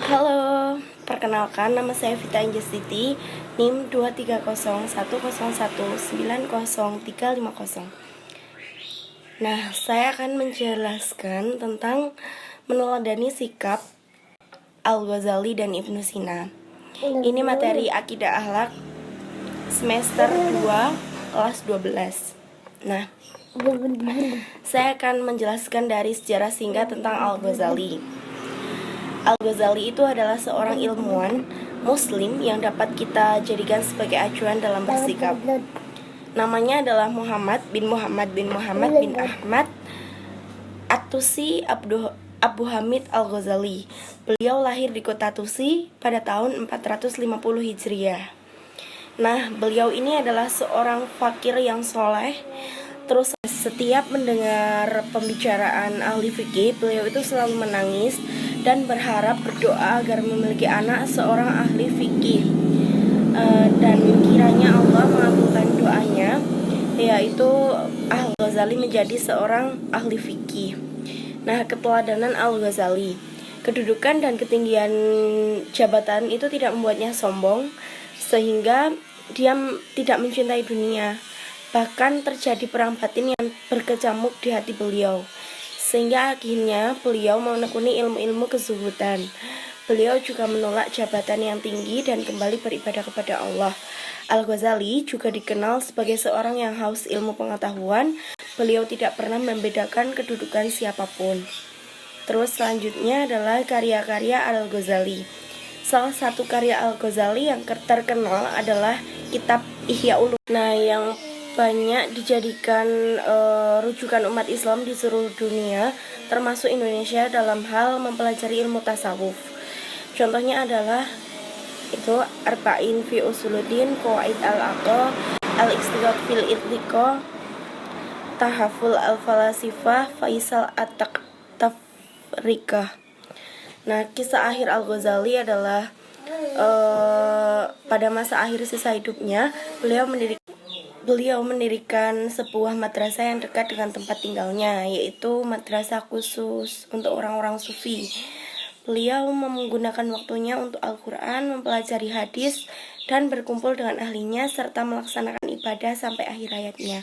Halo, perkenalkan nama saya Vita Anjastiti, NIM 23010190350. Nah, saya akan menjelaskan tentang meneladani sikap Al-Ghazali dan Ibnu Sina. Ini materi Akidah Akhlak semester 2 kelas 12. Nah, saya akan menjelaskan dari sejarah singkat tentang Al-Ghazali. Al-Ghazali itu adalah seorang ilmuwan muslim yang dapat kita jadikan sebagai acuan dalam bersikap. Namanya adalah Muhammad bin Muhammad bin Ahmad At-Tusi Abu Hamid Al-Ghazali. Beliau lahir di kota Tusi pada tahun 450 Hijriah. Nah, beliau ini adalah seorang fakir yang soleh. Terus setiap mendengar pembicaraan ahli fikih, beliau itu selalu menangis dan berharap berdoa agar memiliki anak seorang ahli fikih, dan kiranya Allah mengabulkan doanya, yaitu Al-Ghazali menjadi seorang ahli fikih. Nah, keteladanan Al-Ghazali, kedudukan dan ketinggian jabatan itu tidak membuatnya sombong, sehingga dia tidak mencintai dunia. Bahkan terjadi perang batin yang berkecamuk di hati beliau, sehingga akhirnya beliau menekuni ilmu-ilmu kezuhudan. Beliau juga menolak jabatan yang tinggi dan kembali beribadah kepada Allah. Al-Ghazali juga dikenal sebagai seorang yang haus ilmu pengetahuan. Beliau tidak pernah membedakan kedudukan siapapun. Terus selanjutnya adalah karya-karya Al-Ghazali. Salah satu karya Al-Ghazali yang terkenal adalah kitab Ihya Ulumuddin. Nah, yang banyak dijadikan rujukan umat Islam di seluruh dunia, termasuk Indonesia, dalam hal mempelajari ilmu tasawuf. Contohnya adalah itu Arba'in fi Usuluddin, Qawaid al-Aql, Al-Istiqaq fil Ittiqa, Tahaful al-Falasifah, Faisal at-Tafriqah. Nah, kisah akhir Al-Ghazali adalah pada masa akhir sisa hidupnya, beliau mendirikan sebuah madrasah yang dekat dengan tempat tinggalnya, yaitu madrasah khusus untuk orang-orang sufi. Beliau menggunakan waktunya untuk Al-Quran, mempelajari hadis, dan berkumpul dengan ahlinya, serta melaksanakan ibadah sampai akhir hayatnya.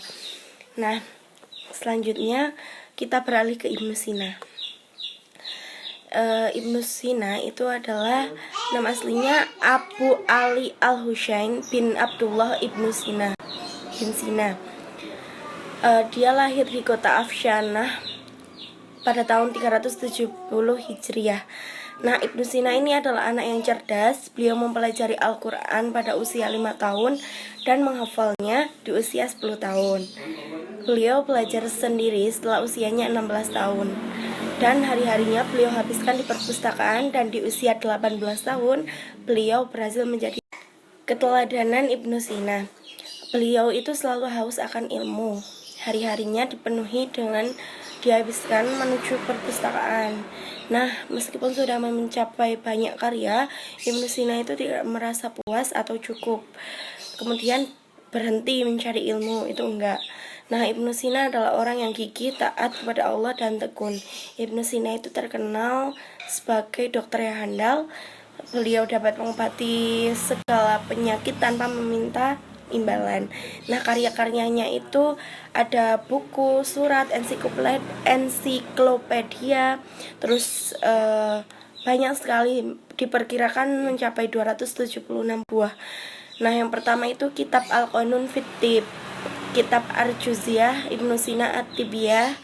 Nah, selanjutnya kita beralih ke Ibnu Sina. Ibnu Sina itu adalah nama aslinya Abu Ali Al-Husain bin Abdullah Ibnu Sina. Dia lahir di kota Afshanah pada tahun 370 Hijriah. Nah, Ibnu Sina ini adalah anak yang cerdas. Beliau mempelajari Al-Quran pada usia 5 tahun dan menghafalnya di usia 10 tahun. Beliau belajar sendiri setelah usianya 16 tahun. Dan hari-harinya beliau habiskan di perpustakaan, dan di usia 18 tahun beliau berhasil menjadi keteladanan Ibnu Sina. Beliau itu selalu haus akan ilmu. Hari-harinya dipenuhi dengan dihabiskan menuju perpustakaan. Nah, meskipun sudah mencapai banyak karya, Ibnu Sina itu tidak merasa puas atau cukup, kemudian berhenti mencari ilmu, itu enggak. Nah, Ibnu Sina adalah orang yang gigih, taat kepada Allah, dan tekun. Ibnu Sina itu terkenal sebagai dokter yang handal. Beliau dapat mengobati segala penyakit tanpa meminta imbalan. Nah, karya-karyanya itu ada buku, surat, ensiklopedia, terus banyak sekali, diperkirakan mencapai 276 buah. Nah, yang pertama itu kitab Al-Qanun fit Tib, kitab Arjuziyah Ibnu Sina At-Tibiyah,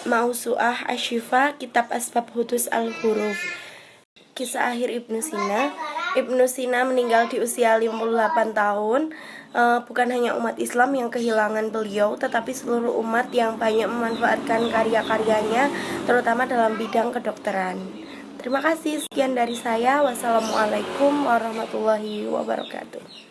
Mausu'ah Asyifa, kitab Asbab Hudus Al-Huruf. Kisah akhir Ibnu Sina. Ibnu Sina meninggal di usia 58 tahun. Bukan hanya umat Islam yang kehilangan beliau, tetapi seluruh umat yang banyak memanfaatkan karya-karyanya, terutama dalam bidang kedokteran. Terima kasih, sekian dari saya. Wassalamualaikum warahmatullahi wabarakatuh.